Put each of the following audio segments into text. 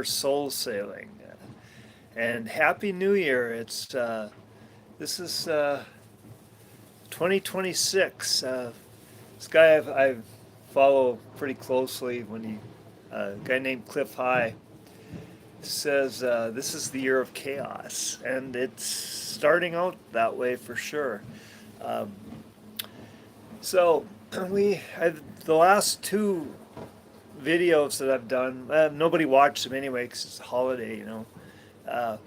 soul sailing. And Happy New Year. This is 2026. This guy I follow pretty closely a guy named Cliff High, says this is the year of chaos. And it's starting out that way for sure. Um, so, the last two videos that I've done, nobody watched them anyway because it's a holiday. Uh,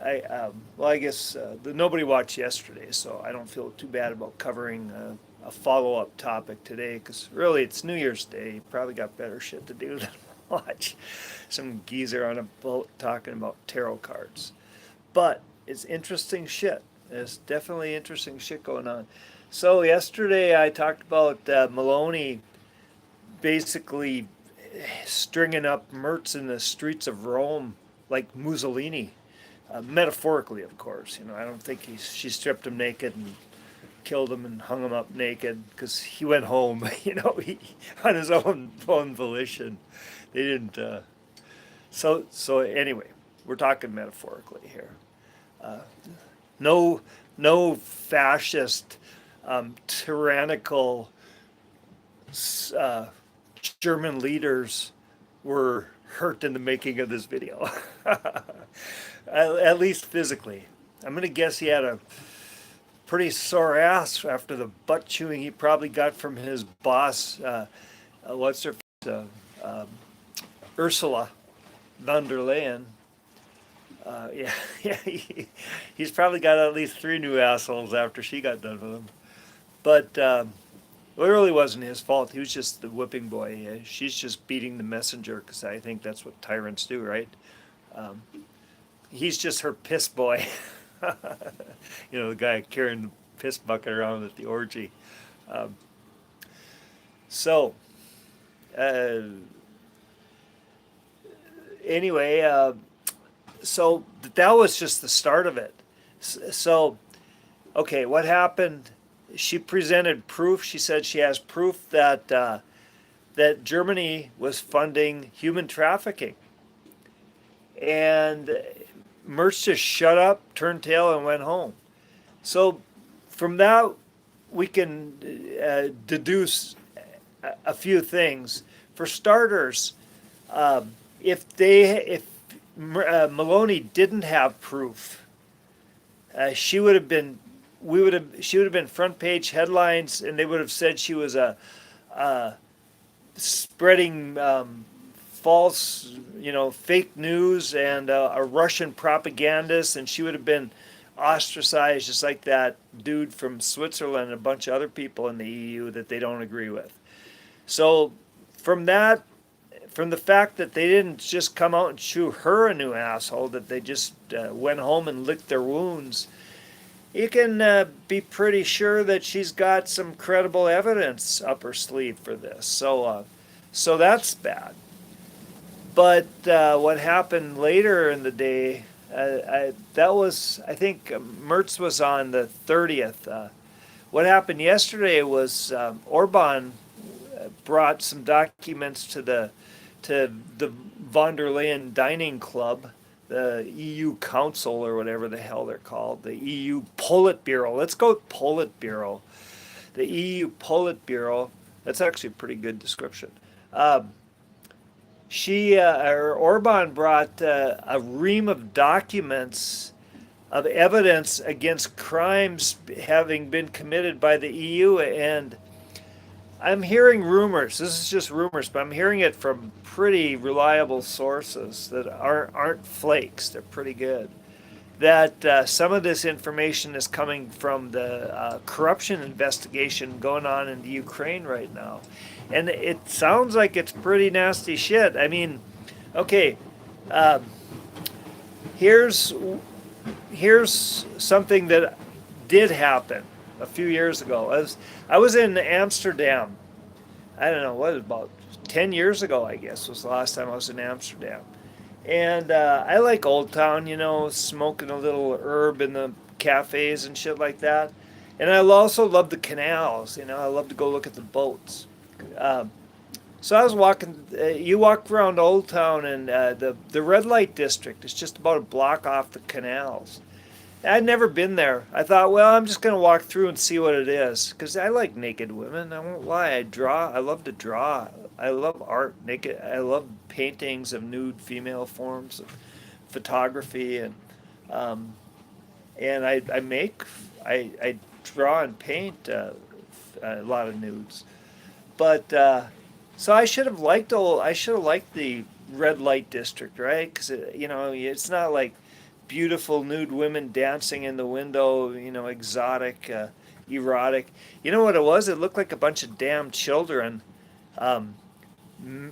I guess nobody watched yesterday, so I don't feel too bad about covering a follow-up topic today because really it's New Year's Day. You probably got better shit to do than watch some geezer on a boat talking about tarot cards. But it's interesting shit. There's definitely interesting shit going on. So yesterday I talked about Maloney basically stringing up Mertz in the streets of Rome like Mussolini. Metaphorically, of course. I don't think she stripped him naked and killed him and hung him up naked because he went home. On his own volition. They didn't. So anyway, we're talking metaphorically here. Uh, no fascist, tyrannical uh, German leaders were hurt in the making of this video. At least physically. I'm going to guess he had a pretty sore ass after the butt chewing he probably got from his boss, what's her, um, Ursula von der Leyen. Yeah, yeah, he's probably got at least three new assholes after she got done with him. But well, it really wasn't his fault. He was just the whipping boy. She's just beating the messenger because I think that's what tyrants do, right? Um, he's just her piss boy. The guy carrying the piss bucket around at the orgy. Um, so, uh, anyway, so that was just the start of it. So, okay, what happened? She presented proof. She said she has proof that Germany was funding human trafficking, and Mertz just shut up, turned tail, and went home. So from that, we can deduce a few things. For starters, if Maloney didn't have proof, she would have been she would have been front page headlines, and they would have said she was spreading false, fake news and a Russian propagandist, and she would have been ostracized just like that dude from Switzerland and a bunch of other people in the EU that they don't agree with. So from the fact that they didn't just come out and chew her a new asshole, that they just went home and licked their wounds, you can be pretty sure that she's got some credible evidence up her sleeve for this. So that's bad. But what happened later in the day, I think Mertz was on the 30th. What happened yesterday was Orban brought some documents to the von der Leyen Dining Club, the EU Council or whatever the hell they're called, the EU Politburo. Let's go with Politburo. The EU Politburo. That's actually a pretty good description. Orban brought a ream of documents of evidence against crimes having been committed by the EU, and I'm hearing rumors. This is just rumors, but I'm hearing it from pretty reliable sources that aren't flakes. They're pretty good. That some of this information is coming from the corruption investigation going on in the Ukraine right now. And it sounds like it's pretty nasty shit. I mean, okay, here's something that did happen a few years ago. I was in Amsterdam. I don't know, what, about 10 years ago, I guess, was the last time I was in Amsterdam. And I like Old Town, smoking a little herb in the cafes and shit like that. And I also love the canals, I love to go look at the boats. So I was walking. You walk around Old Town, and the red light district is just about a block off the canals. I'd never been there. I thought, well, I'm just gonna walk through and see what it is, because I like naked women. I won't lie. I draw. I love to draw. I love art. Naked. I love paintings of nude female forms, of photography, um, and I make. I draw and paint a lot of nudes. But so I should have liked I should have liked the red light district, right? Because you know it's not like beautiful nude women dancing in the window, you know, exotic, erotic. You know what it was? It looked like a bunch of damn children um,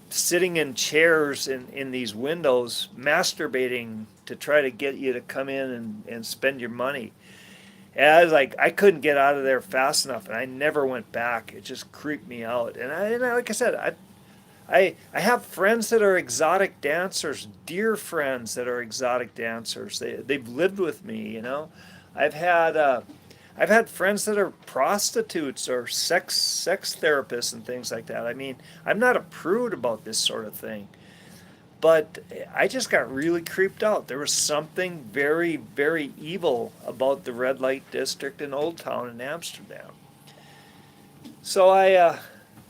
sitting in chairs in these windows, masturbating to try to get you to come in and spend your money. And I was like, I couldn't get out of there fast enough, and I never went back. It just creeped me out. Like I said, I have friends that are exotic dancers, dear friends that are exotic dancers. They've lived with me, you know. I've had uh, I've had friends that are prostitutes or sex therapists and things like that. I mean, I'm not a prude about this sort of thing, but I just got really creeped out. There was something very, very evil about the red light district in Old Town in Amsterdam. So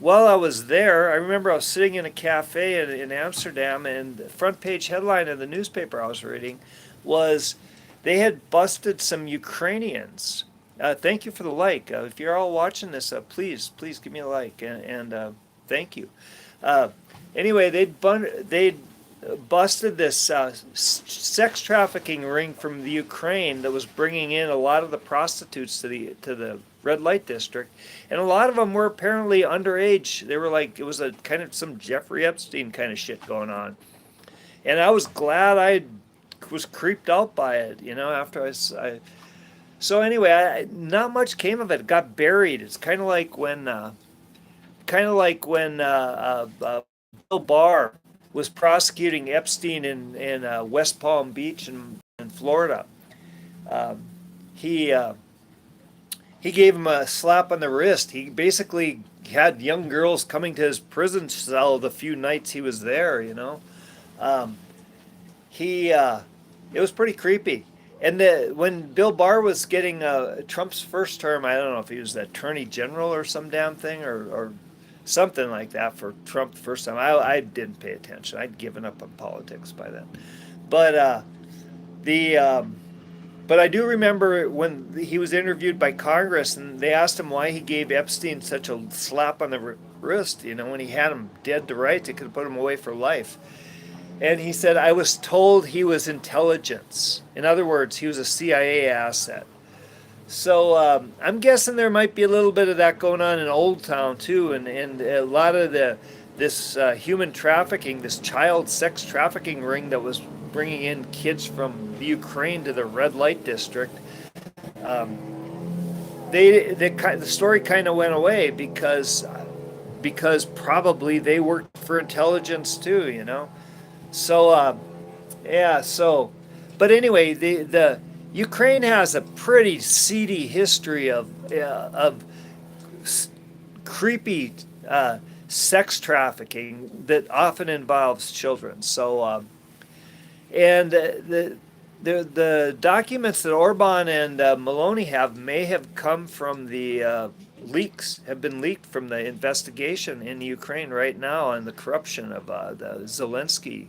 while I was there, I remember I was sitting in a cafe in Amsterdam, and the front page headline of the newspaper I was reading was they had busted some Ukrainians. Thank you for the like. If you're all watching this, please give me a like, and thank you. Uh, anyway, they'd busted this sex trafficking ring from the Ukraine that was bringing in a lot of the prostitutes to the red light district, and a lot of them were apparently underage. They were like, it was a kind of some Jeffrey Epstein kind of shit going on, and I was glad I was creeped out by it. You know, after I so anyway, not much came of it. It got buried. It's kind of like when Bill Barr was prosecuting Epstein in West Palm Beach in Florida. Um, he he gave him a slap on the wrist. He basically had young girls coming to his prison cell the few nights he was there. You know, um, he it was pretty creepy. And when Bill Barr was getting Trump's first term, I don't know if he was the attorney general or some damn thing or something like that for Trump the first time. I didn't pay attention. I'd given up on politics by then. But the but I do remember when he was interviewed by Congress, and they asked him why he gave Epstein such a slap on the wrist. You know, when he had him dead to rights, they could have put him away for life. And he said, I was told he was intelligence. In other words, he was a CIA asset. So I'm guessing there might be a little bit of that going on in Old Town too, and a lot of this human trafficking, this child sex trafficking ring that was bringing in kids from the Ukraine to the red light district. Um, the story kind of went away because probably they worked for intelligence too, you know. So yeah, so but anyway, the Ukraine has a pretty seedy history of creepy sex trafficking that often involves children. So and the documents that Orban and Maloney have may have come from the leaks, have been leaked from the investigation in Ukraine right now on the corruption of the Zelensky,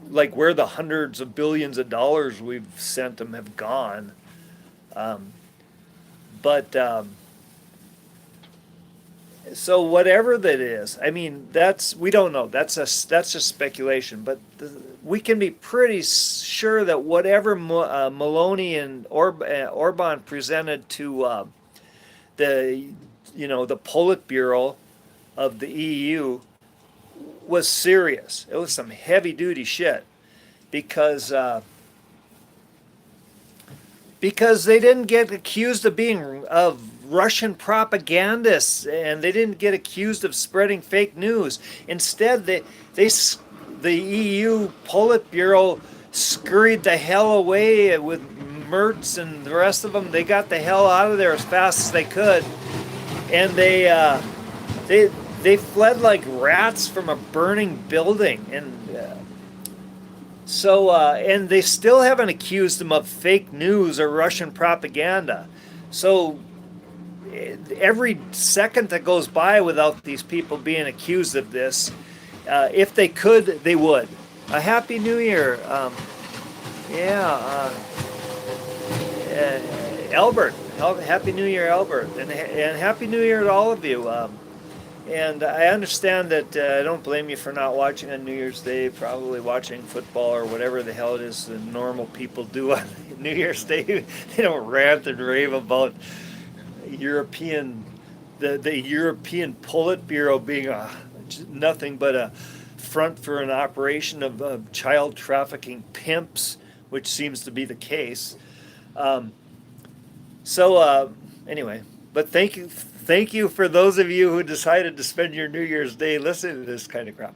like where the hundreds of billions of dollars we've sent them have gone. Um, but so whatever that is, I mean, we don't know. That's just speculation. But we can be pretty sure that whatever Maloney and Orban presented to the the Politburo of the EU was serious. It was some heavy duty shit because they didn't get accused of being Russian propagandists, and they didn't get accused of spreading fake news. Instead, the EU Politburo scurried the hell away with Mertz and the rest of them. They got the hell out of there as fast as they could, and they they fled like rats from a burning building, and and they still haven't accused them of fake news or Russian propaganda. So every second that goes by without these people being accused of this, if they could, they would. A happy New Year. Yeah, Albert. Happy New Year, Albert, and Happy New Year to all of you. And I understand that I don't blame you for not watching on New Year's Day, probably watching football or whatever the hell it is the normal people do on New Year's Day. They don't rant and rave about European, the European Politburo being nothing but a front for an operation of child trafficking pimps, which seems to be the case. Um, anyway, but thank you for those of you who decided to spend your New Year's Day listening to this kind of crap,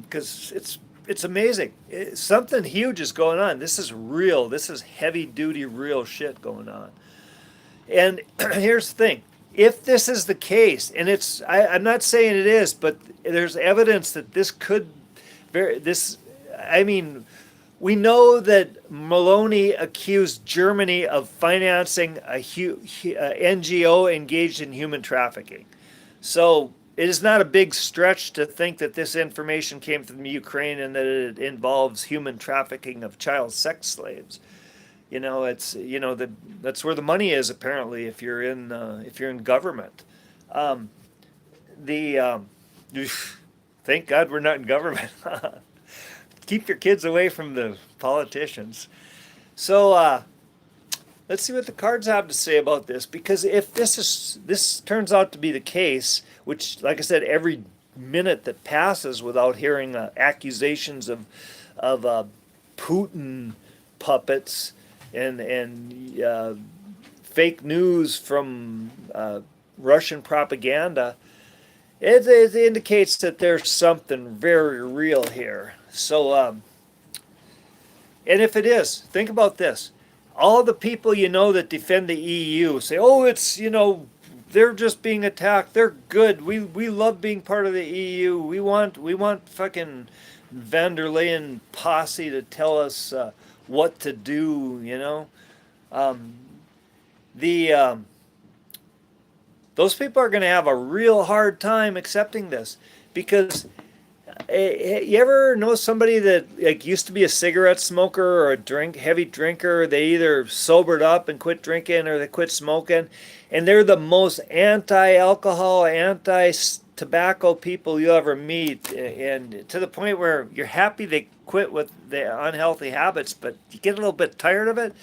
because it's amazing. Something huge is going on. This is real. This is heavy duty real shit going on. And here's the thing. If this is the case, and I'm not saying it is, but there's evidence that this could, I mean, we know that Maloney accused Germany of financing a NGO engaged in human trafficking. So it is not a big stretch to think that this information came from Ukraine and that it involves human trafficking of child sex slaves. That's where the money is apparently if you're in government. Um, the Thank God we're not in government. Keep your kids away from the politicians. So let's see what the cards have to say about this, because if this turns out to be the case, which, like I said, every minute that passes without hearing accusations of Putin puppets and fake news from Russian propaganda, it indicates that there's something very real here. So, and if it is, think about this. All the people that defend the EU say, oh, they're just being attacked. They're good. We love being part of the EU. We want fucking van der Leyen posse to tell us what to do. The those people are going to have a real hard time accepting this, because you ever know somebody that used to be a cigarette smoker or a heavy drinker? They either sobered up and quit drinking, or they quit smoking, and they're the most anti-alcohol, anti-tobacco people you'll ever meet, and to the point where you're happy they quit with the unhealthy habits, but you get a little bit tired of it.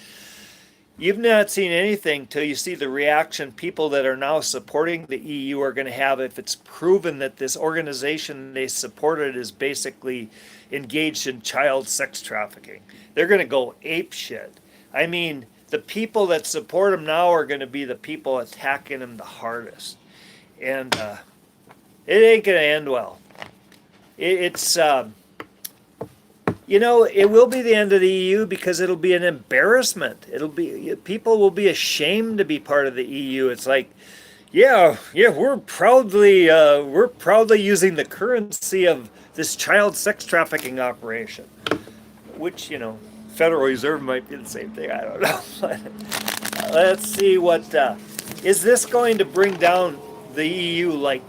You've not seen anything till you see the reaction people that are now supporting the EU are going to have if it's proven that this organization they supported is basically engaged in child sex trafficking. They're going to go ape shit. I mean, the people that support them now are going to be the people attacking them the hardest. And it ain't going to end well. It will be the end of the EU, because it'll be an embarrassment. People will be ashamed to be part of the EU. It's like, yeah, we're proudly using the currency of this child sex trafficking operation, which Federal Reserve might be the same thing. I don't know. Let's see is this going to bring down the EU like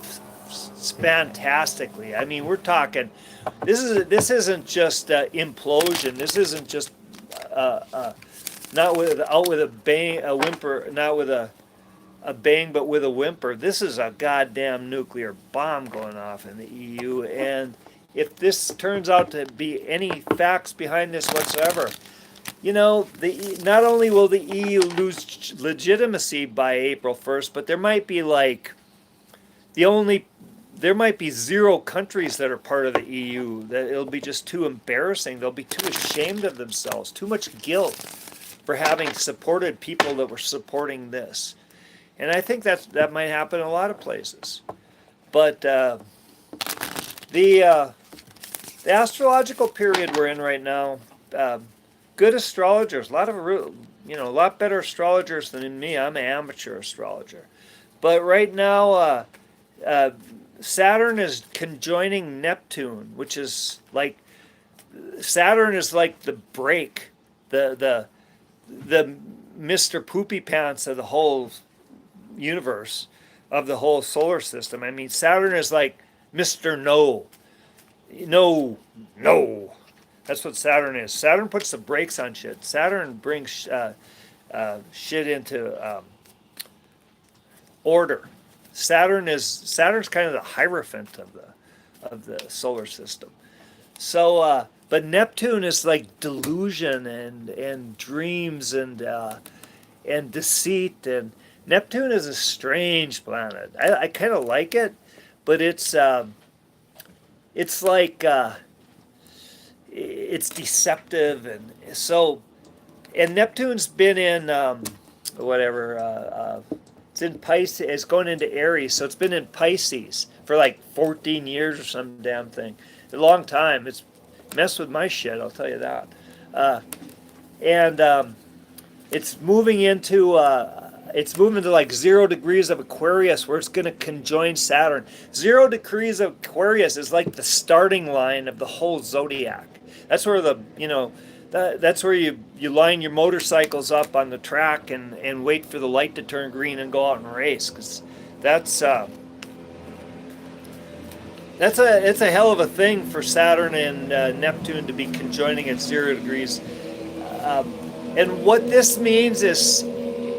fantastically? I mean, we're talking. This isn't just implosion. This isn't just not with a bang, a whimper, not with a bang, but with a whimper. This is a goddamn nuclear bomb going off in the EU. And if this turns out to be any facts behind this whatsoever, not only will the EU lose legitimacy by April 1st, but there might be there might be 0 countries that are part of the EU. That it'll be just too embarrassing. They'll be too ashamed of themselves. Too much guilt for having supported people that were supporting this. And I think that might happen in a lot of places. But the astrological period we're in right now, good astrologers, a lot better astrologers than me. I'm an amateur astrologer. But right now, Saturn is conjoining Neptune, which is like Saturn is like the break, the Mr. Poopy Pants of the whole universe, of the whole solar system. I mean, Saturn is like Mr. No, no, no. That's what Saturn is. Saturn puts the brakes on shit. Saturn brings shit into order. Saturn's kind of the hierophant of the solar system. So, but Neptune is like delusion and dreams and deceit, and Neptune is a strange planet. I kind of like it, but it's like it's deceptive, and so, and Neptune's been in whatever it's in Pisces. It's going into Aries, so it's been in Pisces for like 14 years or some damn thing. A long time. It's messed with my shit, I'll tell you that. And it's moving to like 0 degrees of Aquarius, where it's going to conjoin Saturn. 0 degrees of Aquarius is like the starting line of the whole zodiac. That's where that's where you line your motorcycles up on the track and wait for the light to turn green and go out and race, because it's a hell of a thing for Saturn and Neptune to be conjoining at 0 degrees. And what this means is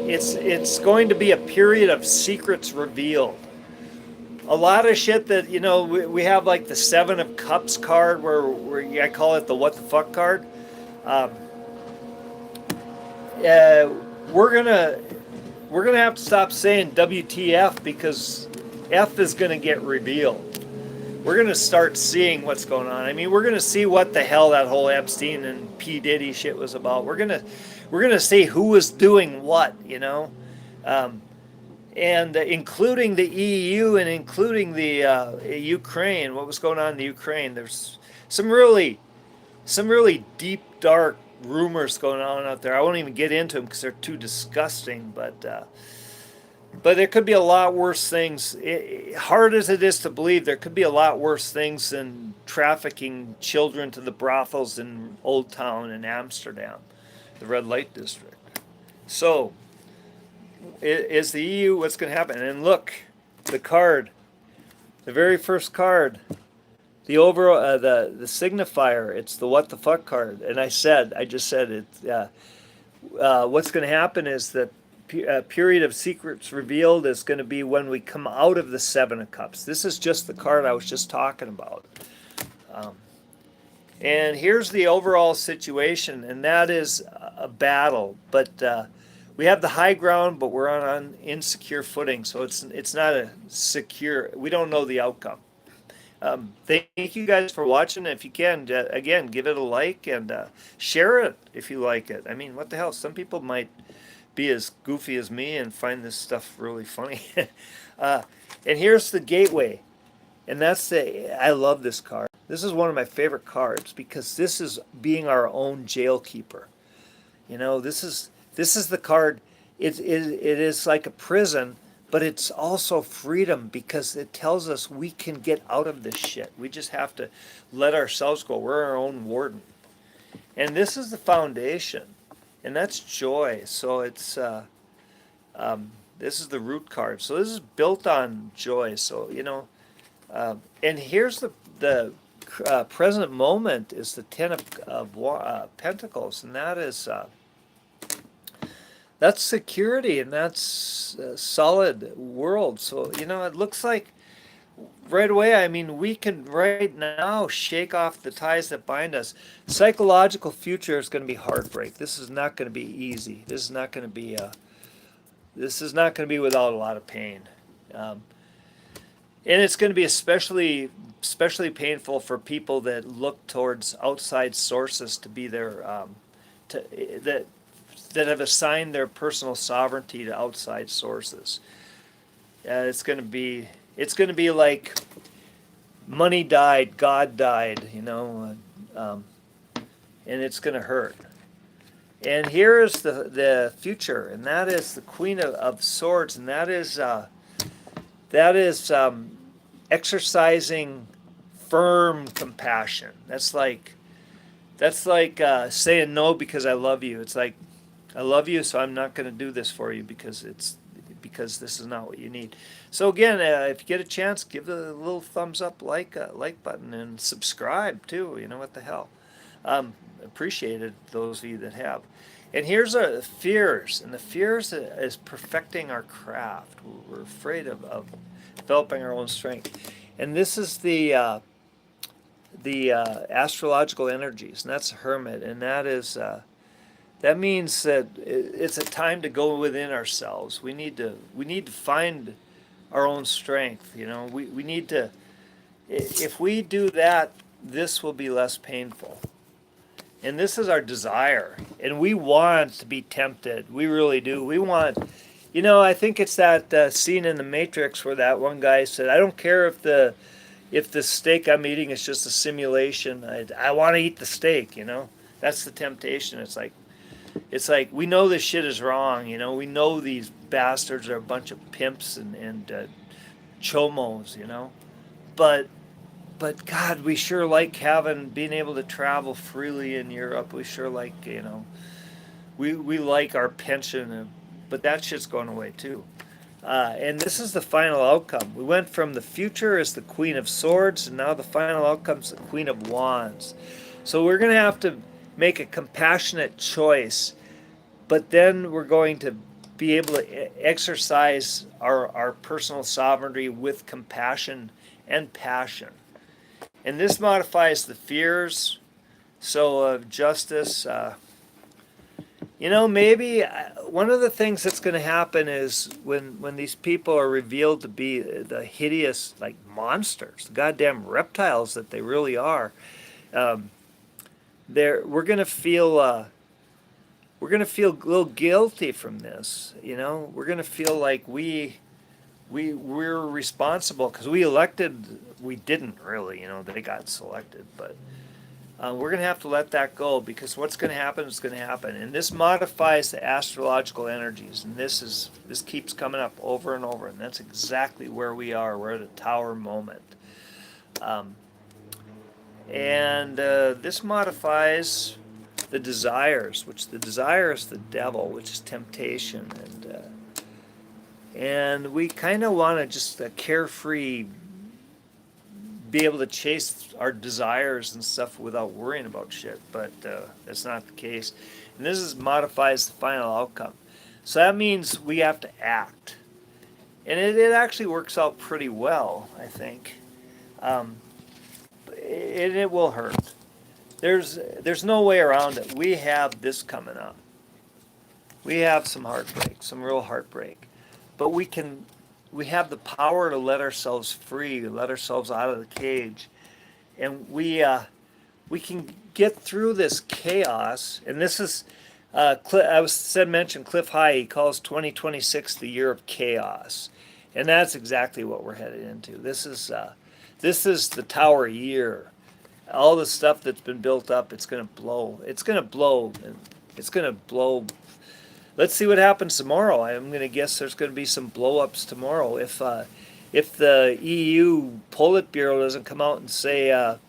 it's going to be a period of secrets revealed. A lot of shit that, we have like the Seven of Cups card, where I call it the what the fuck card. We're gonna have to stop saying WTF, because F is gonna get revealed. We're going to start seeing what's going on. I mean, we're going to see what the hell that whole Epstein and P. Diddy shit was about. We're going to see who was doing what, and including the EU and including the Ukraine. What was going on in the Ukraine? There's some really deep, dark rumors going on out there. I won't even get into them because they're too disgusting. But there could be a lot worse things. Hard as it is to believe, there could be a lot worse things than trafficking children to the brothels in Old Town in Amsterdam, the red light district. So, is the EU, what's going to happen? And look, the card, the very first card, the overall, the signifier, it's the what the fuck card. And I just said it. What's going to happen is that period of secrets revealed is going to be when we come out of the Seven of Cups. This is just the card I was just talking about. And here's the overall situation, and that is a battle. But we have the high ground, but we're on insecure footing, so it's not a secure. We don't know the outcome. Thank you guys for watching. If you can, again, give it a like and share it if you like it. I mean, what the hell? Some people might be as goofy as me and find this stuff really funny. And here's the gateway, and I love this card. This is one of my favorite cards because this is being our own jail keeper. This is the card. It is like a prison, but it's also freedom, because it tells us we can get out of this shit. We just have to let ourselves go. We're our own warden, and this is the foundation. And that's joy. So it's this is the root card. So this is built on joy. So and here's the present moment is the Ten of Pentacles, and that's security, and that's a solid world. So it looks like right away, I mean, we can right now shake off the ties that bind us. Psychological future is going to be heartbreak. This is not going to be easy. This is not going to be without a lot of pain, and it's going to be especially painful for people that look towards outside sources to be their that have assigned their personal sovereignty to outside sources. It's going to be like money died, God died, and it's going to hurt. And here is the future, and that is the Queen of Swords, and that is exercising firm compassion. That's like saying no because I love you. It's like I love you, so I'm not going to do this for you because this is not what you need. So again, if you get a chance, give a little thumbs up, like button, and subscribe too. You know what the hell. Appreciated those of you that have. And here's our fears, and the fears is perfecting our craft. We're afraid of developing our own strength, and this is the astrological energies, and that's a hermit, and that means that it's a time to go within ourselves. We need to find our own strength. You know, we need to. If we do that, this will be less painful. And this is our desire, and we want to be tempted. We really do. We want, I think it's that scene in the Matrix where that one guy said, "I don't care if the steak I'm eating is just a simulation. I want to eat the steak." That's the temptation. It's like we know this shit is wrong. We know these bastards are a bunch of pimps and chomos. But God, we sure like being able to travel freely in Europe. We sure like, we like our pension, but that shit's going away too. And this is the final outcome. We went from the future as the Queen of Swords, and now the final outcome is the Queen of Wands. So we're going to have to make a compassionate choice, but then we're going to be able to exercise our personal sovereignty with compassion and passion. And this modifies the fears. So justice, maybe one of the things that's going to happen is when these people are revealed to be the hideous, like, monsters, the goddamn reptiles that they really are, we're going to feel a little guilty from this. We're going to feel like we're responsible because we elected. We didn't really, they got selected, but we're going to have to let that go, because what's going to happen is going to happen, and this modifies the astrological energies, and this keeps coming up over and over, and that's exactly where we are. We're at a tower moment, and this modifies the desires, which the desire is the devil, which is temptation, and we kind of want to just carefree be able to chase our desires and stuff without worrying about shit, but that's not the case. And this modifies the final outcome. So that means we have to act. And it actually works out pretty well, I think. And it will hurt. There's no way around it. We have this coming up. We have some heartbreak, some real heartbreak. But we have the power to let ourselves free, let ourselves out of the cage, and we can get through this chaos. And this is, mentioned Cliff High. He calls 2026 the year of chaos, and that's exactly what we're headed into. This is the tower year. All the stuff that's been built up, it's going to blow. It's going to blow. It's going to blow. Let's see what happens tomorrow. I'm going to guess there's going to be some blow-ups tomorrow. If the EU Politburo doesn't come out and say that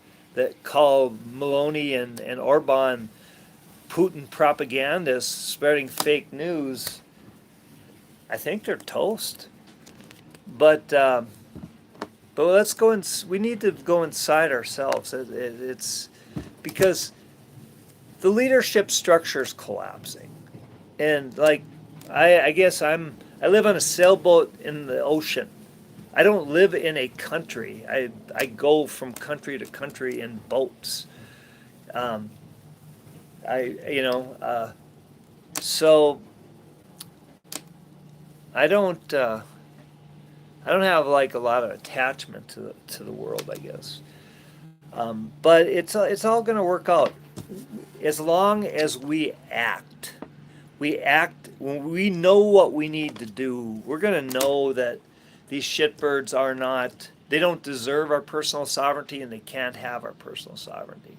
call Maloney and Orban Putin propagandists spreading fake news, I think they're toast. But let's go we need to go inside ourselves. It's because the leadership structure is collapsing. And I guess I live on a sailboat in the ocean. I don't live in a country. I go from country to country in boats. So I don't have a lot of attachment to the world, I guess. But it's all going to work out as long as we act. We act when we know what we need to do. We're going to know that these shitbirds they don't deserve our personal sovereignty, and they can't have our personal sovereignty.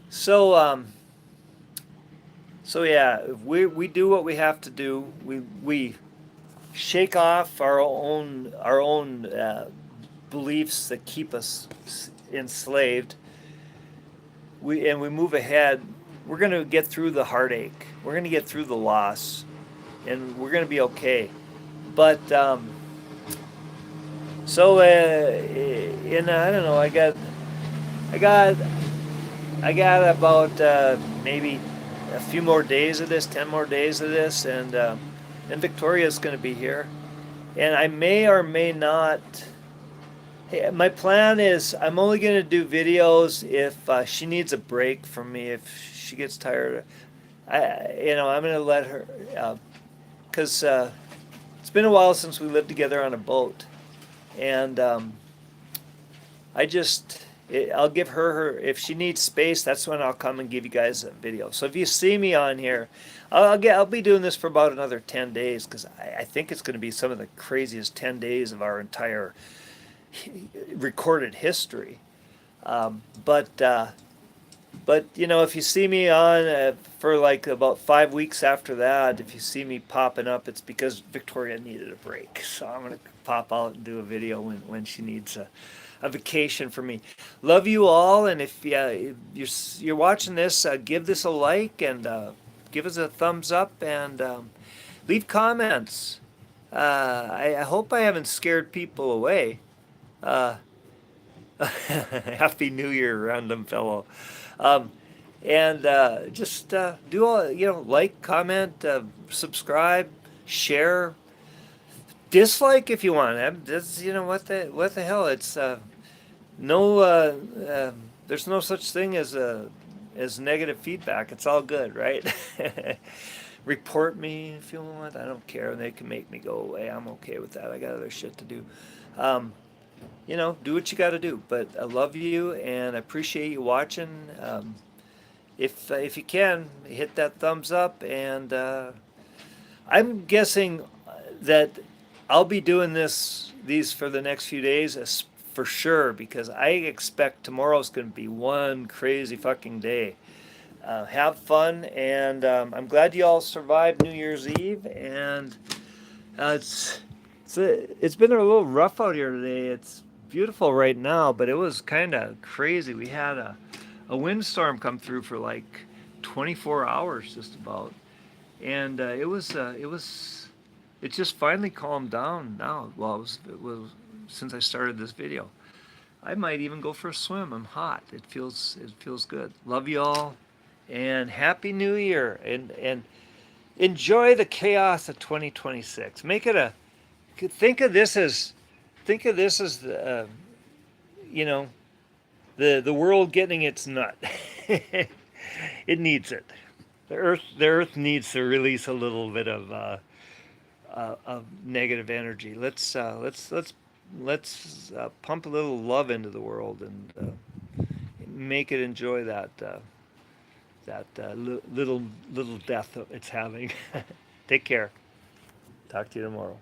So yeah, we do what we have to do. We shake off our own beliefs that keep us enslaved, we move ahead, we're going to get through the heartache. We're going to get through the loss, and we're going to be okay. But and I don't know. I got, I got about maybe a few more days of this, 10 more days of this, and then Victoria's going to be here, and I may or may not. Hey, my plan is I'm only going to do videos if she needs a break from me. If she gets tired, I'm going to let her, because it's been a while since we lived together on a boat, and I'll give her if she needs space. That's when I'll come and give you guys a video. So if you see me on here, I'll be doing this for about another 10 days because I think it's going to be some of the craziest 10 days of our entire recorded history. Um, but uh, but if you see me on for like about 5 weeks after that, if you see me popping up, it's because Victoria needed a break. So I'm gonna pop out and do a video when she needs a vacation from me. Love you all, and if you're watching this, give this a like and give us a thumbs up and leave comments. I hope I haven't scared people away. Uh, Happy New Year, random fellow. Um, and just do all, like, comment, subscribe, share, dislike if you want. That's, what the hell. It's no, there's no such thing as negative feedback. It's all good, right? Report me if you want. I don't care. They can make me go away. I'm okay with that. I got other shit to do. Um, do what you got to do. But I love you and I appreciate you watching. If you can, hit that thumbs up. And I'm guessing that I'll be doing these for the next few days for sure because I expect tomorrow's going to be one crazy fucking day. Have fun, and I'm glad you all survived New Year's Eve. And it's been a little rough out here today. It's beautiful right now, but it was kind of crazy. We had a windstorm come through for like 24 hours just about, and it just finally calmed down now. Well, it was since I started this video. I might even go for a swim. I'm hot. It feels good. Love you all, and Happy New Year, and enjoy the chaos of 2026. Make it a think of this as the you know the world getting its nut. It needs it. The earth needs to release a little bit of negative energy. Let's pump a little love into the world and make it enjoy that little death it's having. Take care. Talk to you tomorrow.